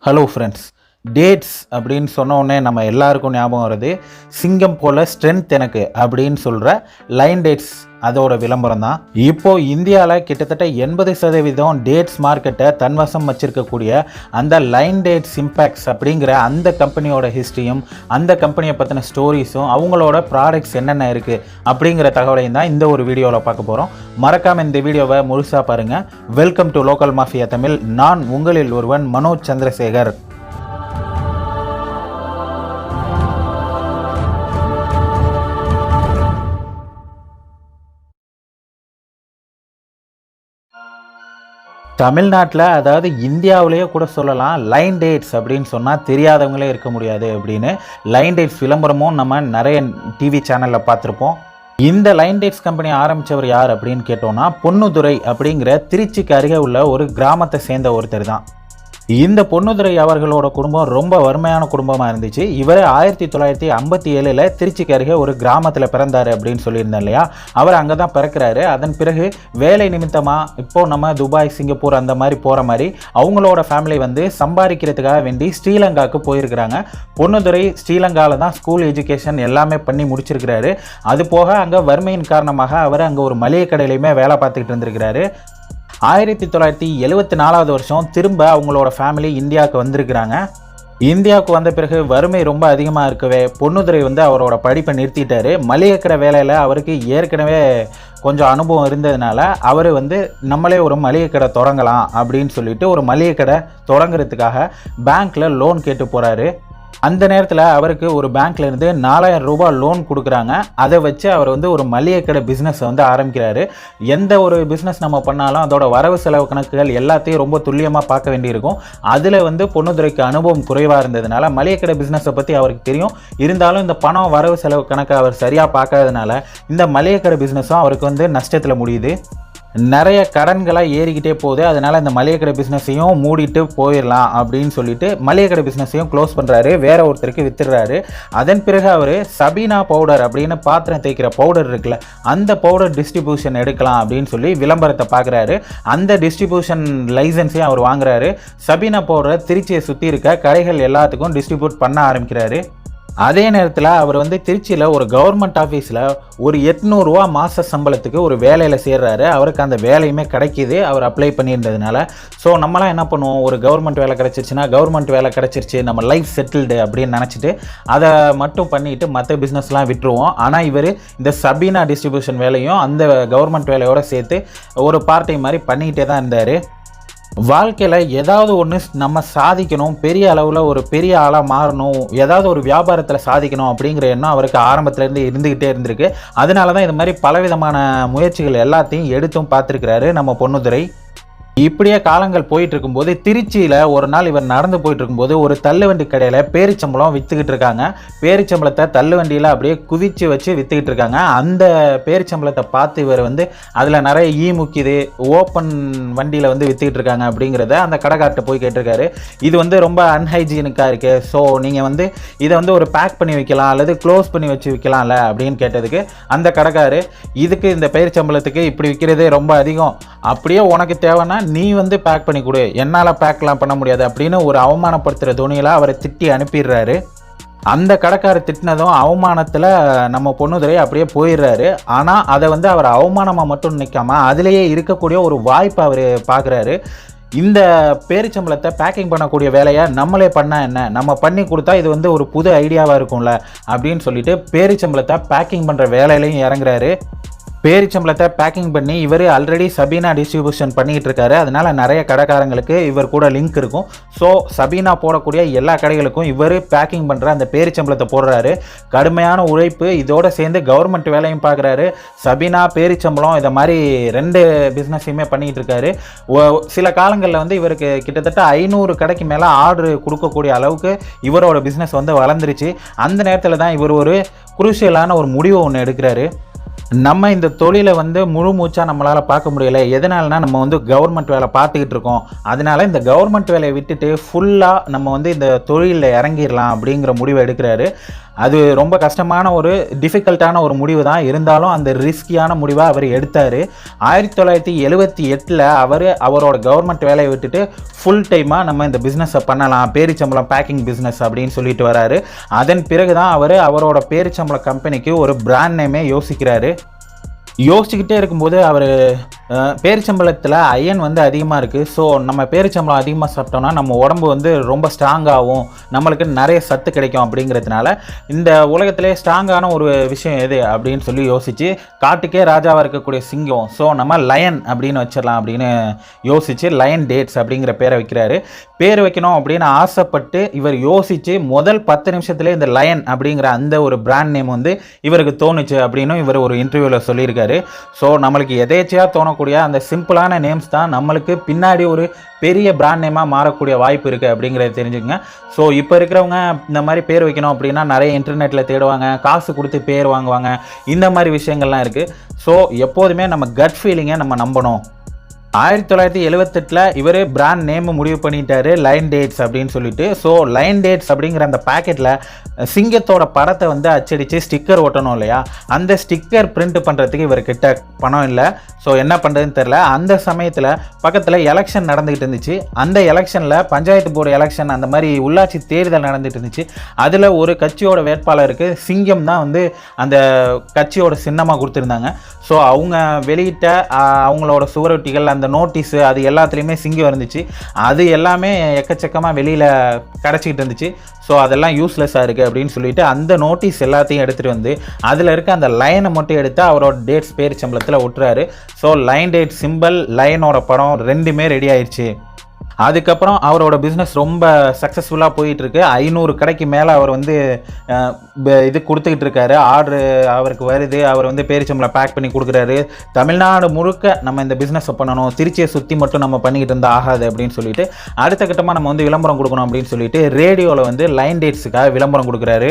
Hello friends, dates அப்படின்னு சொன்ன உடனே நம்ம எல்லாருக்கும் ஞாபகம் வருது சிங்கம் போல ஸ்ட்ரென்த் எனக்கு அப்படின்னு சொல்கிற லைன் டேட்ஸ். அதோட விளம்பரம் தான். இப்போது இந்தியாவில் கிட்டத்தட்ட 80% டேட்ஸ் மார்க்கெட்டை தன்வசம் வச்சுருக்கக்கூடிய அந்த லைன் டேட்ஸ் இம்பேக்ஸ் அப்படிங்கிற அந்த கம்பெனியோட ஹிஸ்ட்ரியும் அந்த கம்பெனியை பற்றின ஸ்டோரிஸும் அவங்களோட ப்ராடக்ட்ஸ் என்னென்ன இருக்குது அப்படிங்கிற தகவலையும் தான் இந்த ஒரு வீடியோவில் பார்க்க போகிறோம். மறக்காமல் இந்த வீடியோவை முழுசாக பாருங்கள். Welcome to local mafia Tamil. நான் உங்களில் ஒருவன் மனோஜ் சந்திரசேகர். தமிழ்நாட்டில், அதாவது இந்தியாவிலேயே கூட சொல்லலாம், லைன் டேட்ஸ் அப்படின்னு சொன்னால் தெரியாதவங்களே இருக்க முடியாது அப்படின்னு லைன் டேட்ஸ் விளம்பரமும் நம்ம நிறைய டிவி சேனலில் பார்த்துருப்போம். இந்த லைன் டேட்ஸ் கம்பெனி ஆரம்பித்தவர் யார் அப்படின்னு கேட்டோன்னா, பொன்னுதுரை அப்படிங்கிற திருச்சிக்கு அருகே உள்ள ஒரு கிராமத்தை சேர்ந்த ஒருத்தர் தான். இந்த பொன்னுதுரை அவர்களோட குடும்பம் ரொம்ப வறுமையான குடும்பமாக இருந்துச்சு. இவர் 1957 திருச்சிக்கு அருகே ஒரு கிராமத்தில் பிறந்தார் அப்படின்னு சொல்லியிருந்தேன் இல்லையா. அவர் அங்கே தான் பிறக்கிறாரு. அதன் பிறகு வேலை நிமித்தமாக இப்போது நம்ம துபாய், சிங்கப்பூர் அந்த மாதிரி போகிற மாதிரி அவங்களோட ஃபேமிலி வந்து சம்பாதிக்கிறதுக்காக வேண்டி ஸ்ரீலங்காவுக்கு போயிருக்கிறாங்க. பொன்னுதுரை ஸ்ரீலங்காவில் தான் ஸ்கூல் எஜுகேஷன் எல்லாமே பண்ணி முடிச்சிருக்கிறாரு. அது போக அங்கே வறுமையின் காரணமாக அவர் அங்கே ஒரு மளிகை கடையிலையுமே வேலை பார்த்துக்கிட்டு இருந்திருக்கிறாரு. 1974 வருஷம் திரும்ப அவங்களோட ஃபேமிலி இந்தியாவுக்கு வந்திருக்கிறாங்க. இந்தியாவுக்கு வந்த பிறகு வறுமை ரொம்ப அதிகமாக இருக்கவே பொன்னுதுரை வந்து அவரோட படிப்பை நிறுத்திட்டார். மளிகை கடை வேலையில் அவருக்கு ஏற்கனவே கொஞ்சம் அனுபவம் இருந்ததுனால அவர் வந்து நம்மளே ஒரு மளிகை கடை தொடங்கலாம் அப்படின்னு சொல்லிட்டு ஒரு மளிகை கடை தொடங்குறதுக்காக பேங்க்கில் லோன் கேட்டு போகிறாரு. அந்த நேரத்தில் அவருக்கு ஒரு பேங்க்லேருந்து 4000 ரூபாய் லோன் கொடுக்குறாங்க. அதை வச்சு அவர் வந்து ஒரு மளிகை கடை பிஸ்னஸ் வந்து ஆரம்பிக்கிறாரு. எந்த ஒரு பிஸ்னஸ் நம்ம பண்ணாலும் அதோட வரவு செலவு கணக்குகள் எல்லாத்தையும் ரொம்ப துல்லியமாக பார்க்க வேண்டியிருக்கும். அதில் வந்து பொன்னுதுரைக்கு அனுபவம் குறைவாக இருந்ததுனால மளிகை கடை பிஸ்னஸை பற்றி அவருக்கு தெரியும். இருந்தாலும் இந்த பணம் வரவு செலவு கணக்கை அவர் சரியாக பார்க்காததுனால இந்த மளிகை கடை பிஸ்னஸும் அவருக்கு வந்து நஷ்டத்தில் முடியுது. நிறைய கடன்களாக ஏறிக்கிட்டே போகுது. அதனால் இந்த மளிகை கடை பிஸ்னஸையும் மூடிட்டு போயிடலாம் அப்படின்னு சொல்லிட்டு மளிகை கடை பிஸ்னஸையும் க்ளோஸ் பண்ணுறாரு. வேற ஒருத்தருக்கு வித்துடுறாரு. அதன் பிறகு அவர் சபீனா பவுடர் அப்படின்னு பாத்திரம் தேய்க்கிற பவுடர் இருக்குல்ல, அந்த பவுடர் டிஸ்ட்ரிபியூஷன் எடுக்கலாம் அப்படின்னு சொல்லி விளம்பரத்தை பார்க்குறாரு. அந்த டிஸ்ட்ரிபியூஷன் லைசன்ஸையும் அவர் வாங்குறாரு. சபீனா பவுடரை திருச்சியை சுற்றி இருக்க கடைகள் எல்லாத்துக்கும் டிஸ்ட்ரிபியூட் பண்ண ஆரம்பிக்கிறாரு. அதே நேரத்தில் அவர் வந்து திருச்சியில் ஒரு கவர்மெண்ட் ஆஃபீஸில் ஒரு 800 ரூபா மாத சம்பளத்துக்கு ஒரு வேலையில் சேர்றாரு. அவருக்கு அந்த வேலையுமே கிடைக்கிது, அவர் அப்ளை பண்ணியிருந்ததுனால. ஸோ நம்மளாம் என்ன பண்ணுவோம், ஒரு கவர்மெண்ட் வேலை கிடச்சிருச்சுன்னா கவர்மெண்ட் வேலை கிடச்சிருச்சு, நம்ம லைஃப் செட்டில்டு அப்படின்னு நினச்சிட்டு அதை மட்டும் பண்ணிவிட்டு மற்ற பிஸ்னஸ்லாம் விட்டுருவோம். ஆனால் இவர் இந்த சபீனா டிஸ்ட்ரிபியூஷன் வேலையும் அந்த கவர்மெண்ட் வேலையோடு சேர்த்து ஒரு பார்ட் டைம் மாதிரி பண்ணிக்கிட்டே தான் இருந்தார். வாழ்க்கையில் ஏதாவது ஒன்று நம்ம சாதிக்கணும், பெரிய அளவில் ஒரு பெரிய ஆளாக மாறணும், ஏதாவது ஒரு வியாபாரத்தில் சாதிக்கணும் அப்படிங்கிற எண்ணம் அவருக்கு ஆரம்பத்துலேருந்து இருந்துக்கிட்டே இருந்திருக்கு. அதனால தான் இது மாதிரி பலவிதமான முயற்சிகள் எல்லாத்தையும் எடுத்தும் பார்த்துருக்கிறாரு நம்ம பொன்னுதுரை. இப்படியே காலங்கள் போயிட்டு இருக்கும்போது திருச்சியில் ஒரு நாள் இவர் நடந்து போயிட்டு இருக்கும்போது ஒரு தள்ளுவண்டி கடையில் பேரிச்சம்பளம் விற்றுக்கிட்டு இருக்காங்க. பேரிச்சம்பளத்தை தள்ளுவண்டியில் அப்படியே குவிச்சு வச்சு விற்றுக்கிட்டு இருக்காங்க. அந்த பேரிச்சம்பளத்தை பார்த்து இவர் வந்து அதில் நிறைய முக்கியது, ஓப்பன் வண்டியில் வந்து விற்றுக்கிட்டு இருக்காங்க அப்படிங்கிறத அந்த கடைக்கார்ட்ட போய் கேட்டிருக்காரு. இது வந்து ரொம்ப அன்ஹைஜீனிக்காக இருக்குது, ஸோ நீங்கள் வந்து இதை வந்து ஒரு பேக் பண்ணி வைக்கலாம் அல்லது க்ளோஸ் பண்ணி வச்சு விற்கலாம்ல அப்படின்னு கேட்டதுக்கு அந்த கடைக்காரு, இதுக்கு இந்த பேரிச்சம்பளத்துக்கு இப்படி விற்கிறதே ரொம்ப அதிகம், அப்படியே உனக்கு தேவைன்னா நீ வந்து பேக் பண்ணி கொடு, என்னால் பேக்லாம் பண்ண முடியாது அப்படின்னு ஒரு அவமானப்படுத்துகிற துணியில் அவரை திட்டி அனுப்பிடுறாரு. அந்த கடைக்காரர் திட்டினதும் அவமானத்தில் நம்ம பொன்னுதுரை அப்படியே போயிடுறாரு. ஆனால் அதை வந்து அவர் அவமானமாக மட்டும் நிற்காம அதிலேயே இருக்கக்கூடிய ஒரு வாய்ப்பை அவர் பார்க்குறாரு. இந்த பேரிச்சம்பளத்தை பேக்கிங் பண்ணக்கூடிய வேலையை நம்மளே பண்ணால் என்ன, நம்ம பண்ணி கொடுத்தா இது வந்து ஒரு புது ஐடியாவாக இருக்கும்ல அப்படின்னு சொல்லிட்டு பேரிச்சம்பளத்தை பேக்கிங் பண்ணுற வேலையிலையும் இறங்குறாரு. பேரிச்சம்பளத்தை பேக்கிங் பண்ணி இவர் ஆல்ரெடி சபீனா டிஸ்ட்ரிபியூஷன் பண்ணிக்கிட்டு இருக்காரு. அதனால் நிறைய கடைக்காரங்களுக்கு இவர் கூட லிங்க் இருக்கும். ஸோ சபீனா போடக்கூடிய எல்லா கடைகளுக்கும் இவர் பேக்கிங் பண்ணுற அந்த பேரிச்சம்பளத்தை போடுறாரு. கடுமையான உழைப்பு, இதோடு சேர்ந்து கவர்மெண்ட் வேலையும் பார்க்குறாரு. சபீனா, பேரிச்சம்பளம் இதை மாதிரி 2 பிஸ்னஸையுமே பண்ணிக்கிட்டு இருக்காரு. சில காலங்களில் வந்து இவருக்கு கிட்டத்தட்ட 500 கடைக்கு மேலே ஆர்டர் கொடுக்கக்கூடிய அளவுக்கு இவரோட பிஸ்னஸ் வந்து வளர்ந்துருச்சு. அந்த நேரத்தில் தான் இவர் ஒரு குரூஷியலான ஒரு முடிவை ஒன்று எடுக்கிறாரு. நம்ம இந்த தொழிலை வந்து முழு மூச்சாக நம்மளால் பார்க்க முடியலை. எதனாலனா நம்ம வந்து கவர்மெண்ட் வேலை பார்த்துக்கிட்டு இருக்கோம். அதனால் இந்த கவர்மெண்ட் வேலையை விட்டுட்டு ஃபுல்லாக நம்ம வந்து இந்த தொழிலில் இறங்கிடலாம் அப்படிங்கிற முடிவை எடுக்கிறாரு. அது ரொம்ப கஷ்டமான ஒரு டிஃபிகல்ட்டான ஒரு முடிவு தான், இருந்தாலும் அந்த ரிஸ்கியான முடிவை அவர் எடுத்தார். 1978 அவரோட கவர்மெண்ட் வேலையை விட்டுட்டு ஃபுல் டைமாக நம்ம இந்த பிஸ்னஸை பண்ணலாம், பேரிச்சம்பளம் பேக்கிங் பிஸ்னஸ் அப்படின்னு சொல்லிட்டு வராரு. அதன் பிறகு தான் அவரோட பேரிச்சம்பளம் கம்பெனிக்கு ஒரு பிராண்ட் நேமே யோசிக்கிறாரு. யோசிச்சுக்கிட்டே இருக்கும்போது அவர் பேரிச்சம்பளத்தில் அயன் வந்து அதிகமாக இருக்குது. ஸோ நம்ம பேரிச்சம்பளம் அதிகமாக சாப்பிட்டோம்னா நம்ம உடம்பு வந்து ரொம்ப ஸ்ட்ராங்காகும், நம்மளுக்கு நிறைய சத்து கிடைக்கும். அப்படிங்கிறதுனால இந்த உலகத்திலே ஸ்ட்ராங்கான ஒரு விஷயம் எது அப்படின்னு சொல்லி யோசித்து காட்டுக்கே ராஜாவாக இருக்கக்கூடிய சிங்கம், ஸோ நம்ம லயன் அப்படின்னு வச்சிடலாம் அப்படின்னு யோசித்து லயன் டேட்ஸ் அப்படிங்கிற பேரை வைக்கிறாரு. பேர் வைக்கணும் அப்படின்னு ஆசைப்பட்டு இவர் யோசித்து முதல் 10 நிமிஷத்துலேயே இந்த லயன் அப்படிங்கிற அந்த ஒரு பிராண்ட் நேம் வந்து இவருக்கு தோணுச்சு அப்படின்னு இவர் ஒரு இன்டர்வியூவில் சொல்லியிருக்காரு. ஸோ நம்மளுக்கு எதேச்சியாக தோணக்கூடிய அந்த சிம்பிளான நேம்ஸ் தான் நம்மளுக்கு பின்னாடி ஒரு பெரிய பிராண்ட் நேமாக மாறக்கூடிய வாய்ப்பு இருக்குது அப்படிங்கிறத தெரிஞ்சுக்கங்க. ஸோ இப்போ இருக்கிறவங்க இந்த மாதிரி பேர் வைக்கணும் அப்படின்னா நிறைய இன்டர்நெட்டில் தேடுவாங்க, காசு கொடுத்து பேர் வாங்குவாங்க, இந்த மாதிரி விஷயங்கள்லாம் இருக்குது. ஸோ எப்போதுமே நம்ம கட் ஃபீலிங்கை நம்ம நம்பணும். 1978 இவர் பிராண்ட் நேம் முடிவு பண்ணிட்டார் லைன் டேட்ஸ் அப்படின்னு சொல்லிட்டு. ஸோ லைன் டேட்ஸ் அப்படிங்கிற அந்த பேக்கெட்டில் சிங்கத்தோட படத்தை வந்து அச்சடித்து ஸ்டிக்கர் ஒட்டணும் இல்லையா, அந்த ஸ்டிக்கர் பிரிண்ட் பண்ணுறதுக்கு இவர்கிட்ட பணம் இல்லை. ஸோ என்ன பண்ணுறதுன்னு தெரில. அந்த சமயத்தில் பக்கத்தில் எலெக்ஷன் நடந்துக்கிட்டு இருந்துச்சு. அந்த எலெக்ஷனில் பஞ்சாயத்து போர்டு எலெக்ஷன், அந்த மாதிரி உள்ளாட்சி தேர்தல் நடந்துகிட்டு இருந்துச்சு. அதில் ஒரு கட்சியோட வேட்பாளருக்கு சிங்கம் தான் வந்து அந்த கட்சியோட சின்னமாக கொடுத்துருந்தாங்க. ஸோ அவங்க வெளியிட்ட அவங்களோட சுவரொட்டிகள், அந்த நோட்டீஸு, அது எல்லாத்துலேயுமே சிங்கம் இருந்துச்சு. அது எல்லாமே எக்கச்சக்கமாக வெளியில் கிடச்சிக்கிட்டு இருந்துச்சு. ஸோ அதெல்லாம் யூஸ்லெஸ்ஸாக இருக்குது அப்படின்னு சொல்லிட்டு அந்த நோட்டீஸ் எல்லாத்தையும் எடுத்துகிட்டு வந்து அதில் இருக்க அந்த லைனை மட்டும் எடுத்து அவரோட டேட்ஸ் பேரிச்சம்பளத்தில் ஒட்டுறாரு. ஸோ லைன் டேட் சிம்பிள், லைனோட படம் ரெண்டுமே ரெடி ஆயிடுச்சு. அதுக்கப்புறம் அவரோட பிஸ்னஸ் ரொம்ப சக்ஸஸ்ஃபுல்லாக போயிட்டுருக்கு. 500 கடைக்கு மேலே அவர் வந்து இது கொடுத்துக்கிட்டு இருக்காரு, ஆர்டரு அவருக்கு வருது. அவர் வந்து பேரிச்சம்பளம் பேக் பண்ணி கொடுக்குறாரு. தமிழ்நாடு முழுக்க நம்ம இந்த பிஸ்னஸை பண்ணணும், திருச்சியை சுற்றி மட்டும் நம்ம பண்ணிக்கிட்டு இருந்தால் ஆகாது அப்படின்னு சொல்லிட்டு அடுத்த கட்டமாக நம்ம வந்து விளம்பரம் கொடுக்கணும் அப்படின்னு சொல்லிட்டு ரேடியோவில் வந்து லைன் டேட்ஸுக்காக விளம்பரம் கொடுக்குறாரு.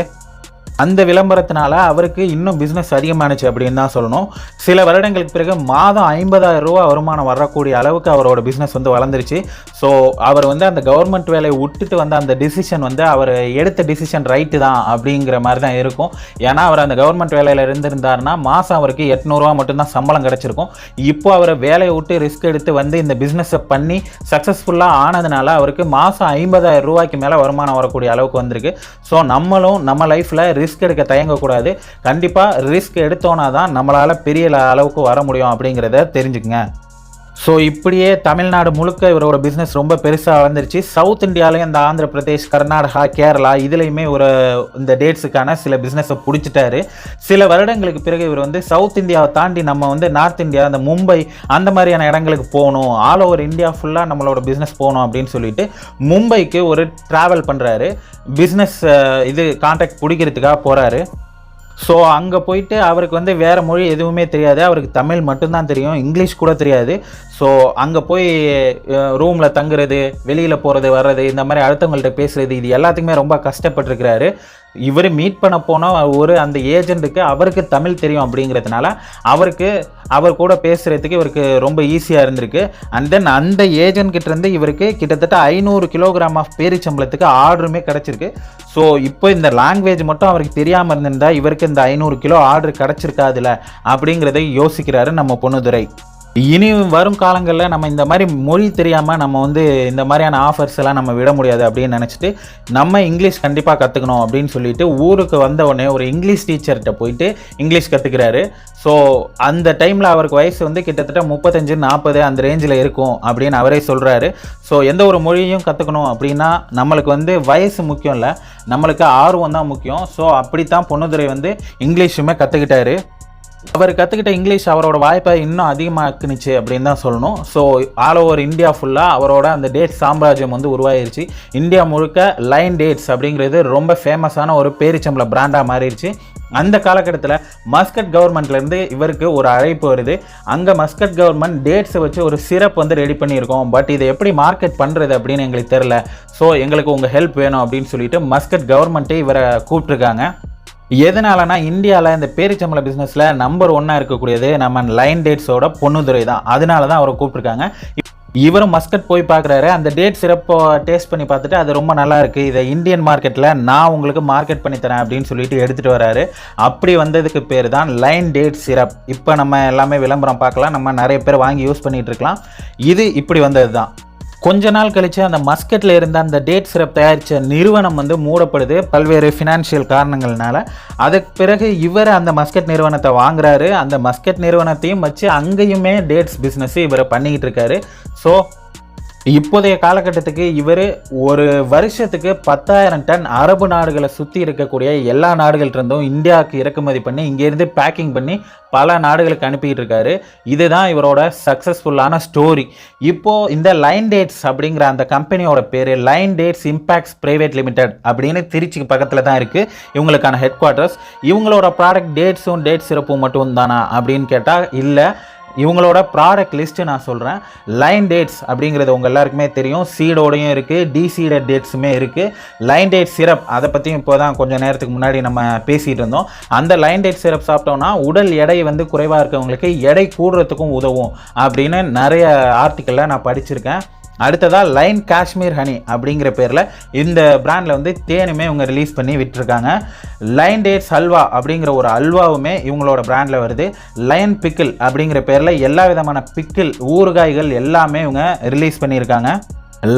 அந்த விளம்பரத்தினால அவருக்கு இன்னும் பிஸ்னஸ் அதிகமானுச்சு அப்படின்னு தான் சொல்லணும். சில வருடங்களுக்கு பிறகு மாதம் 50,000 ரூபா வருமானம் வரக்கூடிய அளவுக்கு அவரோட பிஸ்னஸ் வந்து வளர்ந்துருச்சு. ஸோ அவர் வந்து அந்த கவர்மெண்ட் வேலையை விட்டுட்டு வந்து அந்த டிசிஷன் வந்து அவர் எடுத்த டிசிஷன் ரைட்டு தான் அப்படிங்கிற மாதிரி தான் இருக்கும். ஏன்னா அவர் அந்த கவர்மெண்ட் வேலையில் இருந்திருந்தாருன்னா மாதம் அவருக்கு 800 ரூபா மட்டும்தான் சம்பளம் கிடச்சிருக்கும். இப்போ அவர் வேலையை விட்டு ரிஸ்க் எடுத்து வந்து இந்த பிஸ்னஸை பண்ணி சக்ஸஸ்ஃபுல்லாக ஆனதுனால அவருக்கு மாதம் 50,000 ரூபாய்க்கு மேலே வருமானம் வரக்கூடிய அளவுக்கு வந்திருக்கு. ஸோ நம்மளும் நம்ம லைஃப்பில் ரிஸ்க் எடுக்க தயங்கக்கூடாது. கண்டிப்பாக ரிஸ்க் எடுத்தோன்னா தான் நம்மளால் பெரிய அளவுக்கு வர முடியும் அப்படிங்கிறத தெரிஞ்சுக்குங்க. ஸோ இப்படியே தமிழ்நாடு முழுக்க இவரோட பிஸ்னஸ் ரொம்ப பெருசாக வந்துருச்சு. சவுத் இந்தியாவிலையும் இந்த ஆந்திர பிரதேஷ், கர்நாடகா, கேரளா இதுலேயுமே இந்த டேட்ஸுக்கான சில பிஸ்னஸை பிடிச்சிட்டாரு. சில வருடங்களுக்கு பிறகு இவர் வந்து சவுத் இந்தியாவை தாண்டி நம்ம வந்து நார்த் இந்தியா, அந்த மும்பை அந்த மாதிரியான இடங்களுக்கு போகணும், ஆல் ஓவர் இந்தியா ஃபுல்லாக நம்மளோட பிஸ்னஸ் போகணும் அப்படின்னு சொல்லிட்டு மும்பைக்கு ஒரு ட்ராவல் பண்ணுறாரு. பிஸ்னஸ் கான்ட்ராக்ட் பிடிக்கிறதுக்காக போகிறாரு. ஸோ அங்கே போயிட்டு அவருக்கு வந்து வேறு மொழி எதுவுமே தெரியாது, அவருக்கு தமிழ் மட்டும்தான் தெரியும், இங்கிலீஷ் கூட தெரியாது. ஸோ அங்கே போய் ரூமில் தங்குறது, வெளியில் போகிறது வர்றது, இந்த மாதிரி அடுத்தவங்கள்ட்ட பேசுகிறது, இது எல்லாத்துக்குமே ரொம்ப கஷ்டப்பட்டுருக்கிறாரு. இவர் மீட் பண்ண போனால் அந்த ஏஜென்ட்டுக்கு அவருக்கு தமிழ் தெரியும் அப்படிங்கிறதுனால அவர் கூட பேசுகிறதுக்கு இவருக்கு ரொம்ப ஈஸியாக இருந்திருக்கு. அண்ட் தென் அந்த ஏஜென்ட்கிட்டேருந்து இவருக்கு கிட்டத்தட்ட 500 கிலோகிராம் ஆஃப் பேரிச்சம்பளத்துக்கு ஆர்டருமே கிடச்சிருக்கு. ஸோ இப்போ இந்த லாங்குவேஜ் மட்டும் அவருக்கு தெரியாமல் இருந்திருந்தால் இவருக்கு இந்த 500 கிலோ ஆர்டர் கிடச்சிருக்காதுல அப்படிங்கிறத யோசிக்கிறாரு நம்ம பொன்னுதுரை. இனி வரும் காலங்களில் நம்ம இந்த மாதிரி மொழி தெரியாமல் நம்ம வந்து இந்த மாதிரியான ஆஃபர்ஸ் எல்லாம் நம்ம விட முடியாது அப்படின்னு நினச்சிட்டு நம்ம இங்கிலீஷ் கண்டிப்பாக கற்றுக்கணும் அப்படின்னு சொல்லிட்டு ஊருக்கு வந்த உடனே ஒரு இங்கிலீஷ் டீச்சர்கிட்ட போயிட்டு இங்கிலீஷ் கற்றுக்கிறாரு. ஸோ அந்த டைமில் அவருக்கு வயசு வந்து கிட்டத்தட்ட 35-40 அந்த ரேஞ்சில் இருக்கும் அப்படின்னு அவரே சொல்கிறாரு. ஸோ எந்த ஒரு மொழியையும் கற்றுக்கணும் அப்படின்னா நம்மளுக்கு வந்து வயசு முக்கியம் இல்லை, நம்மளுக்கு ஆர்வம் தான் முக்கியம். ஸோ அப்படித்தான் பொன்னுதுரை வந்து இங்கிலீஷுமே கற்றுக்கிட்டாரு. அவர் கற்றுக்கிட்ட இங்கிலீஷ் அவரோட வாய்ப்பை இன்னும் அதிகமாக்குனுச்சு அப்படின்னு தான் சொல்லணும். ஸோ ஆல் ஓவர் இந்தியா ஃபுல்லாக அவரோட அந்த டேட் சாம்ராஜ்யம் வந்து உருவாயிருச்சு. இந்தியா முழுக்க லைன் டேட்ஸ் அப்படிங்கிறது ரொம்ப ஃபேமஸான ஒரு பேரிச்சம்பள பிராண்டாக மாறிடுச்சு. அந்த காலகட்டத்தில் மஸ்கட் கவர்மெண்ட்லேருந்து இவருக்கு ஒரு அழைப்பு வருது. அங்கே மஸ்கட் கவர்மெண்ட் டேட்ஸை வச்சு ஒரு சிரப் வந்து ரெடி பண்ணியிருக்கோம், பட் இதை எப்படி மார்க்கெட் பண்ணுறது அப்படின்னு எங்களுக்கு தெரில, ஸோ எங்களுக்கு உங்கள் ஹெல்ப் வேணும் அப்படின்னு சொல்லிட்டு மஸ்கட் கவர்மெண்ட்டே இவரை கூப்பிட்ருக்காங்க. எதனாலனா இந்தியாவில் இந்த பேரிச்சம்பள பிஸ்னஸில் நம்பர் 1 இருக்கக்கூடியது நம்ம லைன் டேட்ஸோட பொன்னுதுரை தான். அதனால தான் அவரை கூப்பிட்ருக்காங்க. இவரும் மஸ்கட் போய் பார்க்குறாரு. அந்த டேட் சிரப்பை டேஸ்ட் பண்ணி பார்த்துட்டு அது ரொம்ப நல்லா இருக்குது, இதை இந்தியன் மார்க்கெட்டில் நான் உங்களுக்கு மார்க்கெட் பண்ணி தரேன் அப்படின்னு சொல்லிட்டு எடுத்துகிட்டு வராரு. அப்படி வந்ததுக்கு பேர் தான் லைன் டேட் சிரப். இப்போ நம்ம எல்லாமே விளம்பரம் பார்க்கலாம், நம்ம நிறைய பேர் வாங்கி யூஸ் பண்ணிகிட்டு இருக்கலாம். இது இப்படி வந்தது தான். கொஞ்ச நாள் கழித்து அந்த மஸ்கட்டில் இருந்த அந்த டேட் சிரப் தயாரித்த நிறுவனம் வந்து மூடப்படுது பல்வேறு ஃபினான்ஷியல் காரணங்கள்னால. அதுக்கு பிறகு இவர் அந்த மஸ்கட் நிறுவனத்தை வாங்குறாரு. அந்த மஸ்கட் நிறுவனத்தையும் வச்சு அங்கேயுமே டேட்ஸ் பிஸ்னஸ் இவர் பண்ணிக்கிட்டு இருக்காரு. ஸோ இப்போதைய காலகட்டத்துக்கு இவர் ஒரு வருஷத்துக்கு 10,000 டன் அரபு நாடுகளை சுற்றி இருக்கக்கூடிய எல்லா நாடுகள்கிட்டருந்தும் இந்தியாவுக்கு இறக்குமதி பண்ணி இங்கேருந்து பேக்கிங் பண்ணி பல நாடுகளுக்கு அனுப்பிக்கிட்டு இருக்காரு. இதுதான் இவரோட சக்ஸஸ்ஃபுல்லான ஸ்டோரி. இப்போது இந்த லைன் டேட்ஸ் அப்படிங்கிற அந்த கம்பெனியோட பேர் line dates Impex private limited அப்படின்னு திருச்சிக்கு பக்கத்தில் தான் இருக்குது இவங்களுக்கான ஹெட் குவார்ட்டர்ஸ். இவங்களோட ப்ராடக்ட் டேட்ஸும் டேட் சிறப்பும் மட்டும் தானா அப்படின்னு கேட்டால் இல்லை. இவங்களோட ப்ராடக்ட் லிஸ்ட்டு நான் சொல்கிறேன். லைன் டேட்ஸ் அப்படிங்கிறது உங்கள் எல்லாருக்குமே தெரியும், சீடோடையும் இருக்குது, டீசீடட் டேட்ஸுமே இருக்குது. லைன் டேட் சிரப் அதை பற்றியும் இப்போ தான் கொஞ்சம் நேரத்துக்கு முன்னாடி நம்ம பேசிகிட்டு இருந்தோம். அந்த லைன் டேட் சிரப் சாப்பிட்டோம்னா உடல் எடை வந்து குறைவாக இருக்கவங்களுக்கு எடை கூடுறதுக்கும் உதவும் அப்படின்னு நிறைய ஆர்டிக்கலில் நான் படிச்சிருக்கேன். அடுத்ததாக லைன் காஷ்மீர் ஹனி அப்படிங்கிற பேரில் இந்த பிராண்டில் வந்து தேனுமே இவங்க ரிலீஸ் பண்ணி விட்டுருக்காங்க. லைன் டேட்ஸ் ஹல்வா அப்படிங்கிற ஒரு அல்வாவுமே இவங்களோட பிராண்டில் வருது. லைன் பிக்கிள் அப்படிங்கிற பேரில் எல்லா விதமான பிக்கிள் ஊறுகாய்கள் எல்லாமே இவங்க ரிலீஸ் பண்ணியிருக்காங்க.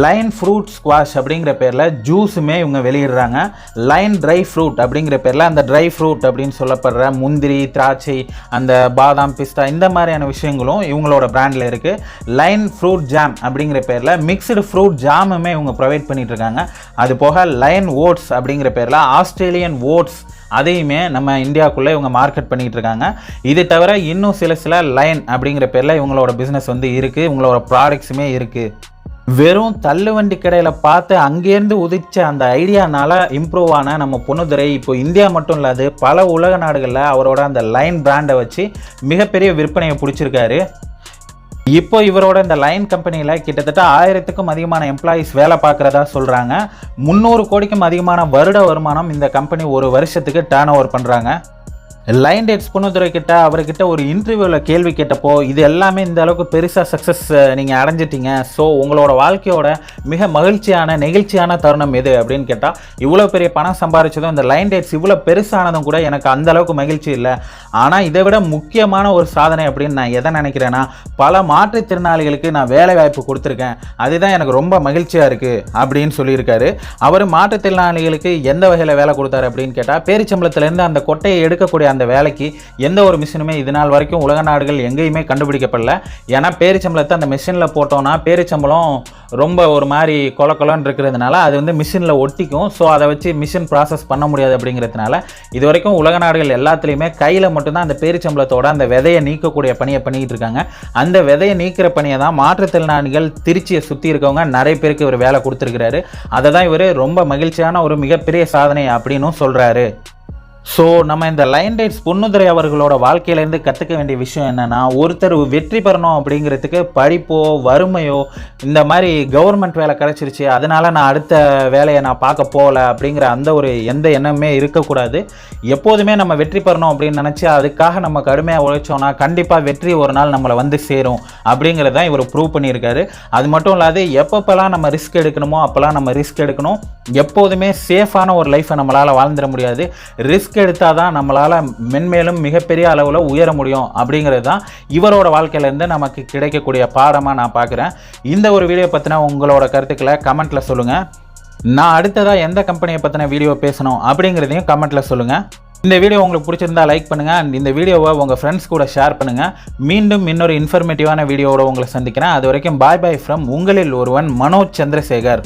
லைன் ஃப்ரூட் ஸ்குவாஷ் அப்படிங்கிற பேரில் ஜூஸுமே இவங்க வெளியிடுறாங்க. லைன் ட்ரை ஃப்ரூட் அப்படிங்கிற பேரில் அந்த ட்ரை ஃப்ரூட் அப்படின்னு சொல்லப்படுற முந்திரி, திராட்சை, அந்த பாதாம், பிஸ்தா இந்த மாதிரியான விஷயங்களும் இவங்களோட பிராண்டில் இருக்குது. லைன் ஃப்ரூட் ஜாம் அப்படிங்கிற பேரில் மிக்சடு ஃப்ரூட் ஜாமுமே இவங்க ப்ரொவைட் பண்ணிகிட்டு இருக்காங்க. அது போக லைன் ஓட்ஸ் அப்படிங்கிற பேரில் ஆஸ்திரேலியன் ஓட்ஸ் அதையுமே நம்ம இந்தியாவுக்குள்ளே இவங்க மார்க்கெட் பண்ணிகிட்டு இருக்காங்க. இது தவிர இன்னும் சில லைன் அப்படிங்கிற பேரில் இவங்களோட பிஸ்னஸ் வந்து இருக்குது, இவங்களோட ப்ராடக்ட்ஸுமே இருக்குது. வெறும் தள்ளுவண்டி கடையில் பார்த்து அங்கேருந்து உதிச்ச அந்த ஐடியானால இம்ப்ரூவ் ஆன நம்ம பொன்னுதுரை இப்போ இந்தியா மட்டும் இல்லாது பல உலக நாடுகளில் அவரோட அந்த லைன் பிராண்டை வச்சு மிகப்பெரிய விற்பனையை பிடிச்சிருக்காரு. இப்போ இவரோட இந்த லைன் கம்பெனியில் கிட்டத்தட்ட 1000க்கும் அதிகமான எம்ப்ளாயீஸ் வேலை பார்க்குறதா சொல்கிறாங்க. 300 கோடிக்கும் அதிகமான வருட வருமானம் இந்த கம்பெனி ஒரு வருஷத்துக்கு டர்ன் ஓவர் பண்ணுறாங்க. லைன் டேட்ஸ் பொன்னுதுரை கிட்ட அவர்கிட்ட ஒரு இன்டர்வியூவில் கேள்வி கேட்டப்போ இது எல்லாமே இந்த அளவுக்கு பெருசாக சக்ஸஸ் நீங்கள் அடைஞ்சிட்டீங்க, ஸோ உங்களோட வாழ்க்கையோட மிக மகிழ்ச்சியான நெகிழ்ச்சியான தருணம் எது அப்படின்னு கேட்டால், இவ்வளோ பெரிய பணம் சம்பாதிச்சதும் இந்த லைன் டேட்ஸ் இவ்வளோ பெருசானதும் கூட எனக்கு அந்த அளவுக்கு மகிழ்ச்சி இல்லை. ஆனால் இதை விட முக்கியமான ஒரு சாதனை அப்படின்னு நான் எதை நினைக்கிறேன்னா, பல மாற்றுத்திறனாளிகளுக்கு நான் வேலை வாய்ப்பு கொடுத்துருக்கேன், அதுதான் எனக்கு ரொம்ப மகிழ்ச்சியாக இருக்குது அப்படின்னு சொல்லியிருக்காரு. அவர் மாற்றுத்திறனாளிகளுக்கு எந்த வகையில் வேலை கொடுத்தாரு அப்படின்னு கேட்டால், பேரிச்சம்பளத்துலேருந்து அந்த கொட்டையை எடுக்கக்கூடிய அந்த வேலைக்கு எந்த ஒரு மிஷினுமே இது நாள் வரைக்கும் உலக நாடுகள் எங்கேயுமே கண்டுபிடிக்கப்படல. ஏன்னா பேரிச்சம்பளத்தை அந்த மிஷினில் போட்டோம்னா பேரிச்சம்பளம் ரொம்ப ஒரு மாதிரி கொலன்னு இருக்கிறதுனால அது வந்து மிஷினில் ஒட்டிக்கும். ஸோ அதை வச்சு மிஷின் ப்ராசஸ் பண்ண முடியாது அப்படிங்கிறதுனால இது வரைக்கும் உலக நாடுகள் எல்லாத்துலேயுமே கையில் மட்டும்தான் அந்த பேரிச்சம்பளத்தோட அந்த விதையை நீக்கக்கூடிய பணியை பண்ணிக்கிட்டு இருக்காங்க. அந்த விதையை நீக்கிற பணியை தான் மாற்றுத்திறனாளிகள் திருச்சியை சுற்றி இருக்கவங்க நிறைய பேருக்கு இவர் வேலை கொடுத்துருக்கிறாரு. அதை தான் இவர் ரொம்ப மகிழ்ச்சியான ஒரு மிகப்பெரிய சாதனை அப்படின்னும் சொல்கிறாரு. ஸோ நம்ம இந்த லைன் டேட்ஸ் பொன்னுதுரை அவர்களோட வாழ்க்கையிலேருந்து கற்றுக்க வேண்டிய விஷயம் என்னென்னா, ஒருத்தர் வெற்றி பெறணும் அப்படிங்கிறதுக்கு படிப்போ வறுமையோ இந்த மாதிரி கவர்மெண்ட் வேலை கிடச்சிருச்சு அதனால் நான் அடுத்த வேலையை நான் பார்க்க போகல அப்படிங்கிற அந்த ஒரு எந்த எண்ணமே இருக்கக்கூடாது. எப்போதுமே நம்ம வெற்றி பெறணும் அப்படின்னு நினச்சி அதுக்காக நம்ம கடுமையாக உழைச்சோன்னா கண்டிப்பாக வெற்றி ஒரு நாள் நம்மளை வந்து சேரும் அப்படிங்கிறது தான் இவர் ப்ரூவ் பண்ணியிருக்காரு. அது மட்டும் இல்லாது எப்பப்பெல்லாம் நம்ம ரிஸ்க் எடுக்கணுமோ அப்போல்லாம் நம்ம ரிஸ்க் எடுக்கணும். எப்போதுமே சேஃபான ஒரு லைஃப்பை நம்மளால் வாழ்ந்துட முடியாது. ரிஸ்க் எடுத்தால் தான் நம்மளால் மென்மேலும் மிகப்பெரிய அளவில் உயர முடியும் அப்படிங்கிறது தான் இவரோட வாழ்க்கையிலேருந்து நமக்கு கிடைக்கக்கூடிய பாடமாக நான் பார்க்குறேன். இந்த ஒரு வீடியோ பற்றின உங்களோட கருத்துக்களை கமெண்ட்டில் சொல்லுங்கள். நான் அடுத்ததாக எந்த கம்பெனியை பற்றின வீடியோ பேசணும் அப்படிங்கிறதையும் கமெண்ட்டில் சொல்லுங்கள். இந்த வீடியோ உங்களுக்கு பிடிச்சிருந்தா லைக் பண்ணுங்கள் அண்ட் இந்த வீடியோவை உங்கள் ஃப்ரெண்ட்ஸ் கூட ஷேர் பண்ணுங்கள். மீண்டும் இன்னொரு இன்ஃபர்மேட்டிவான வீடியோவோட உங்களை சந்திக்கிறேன். அது வரைக்கும் பாய் பாய் ஃப்ரம் உங்களில் ஒருவன் மனோஜ் சந்திரசேகர்.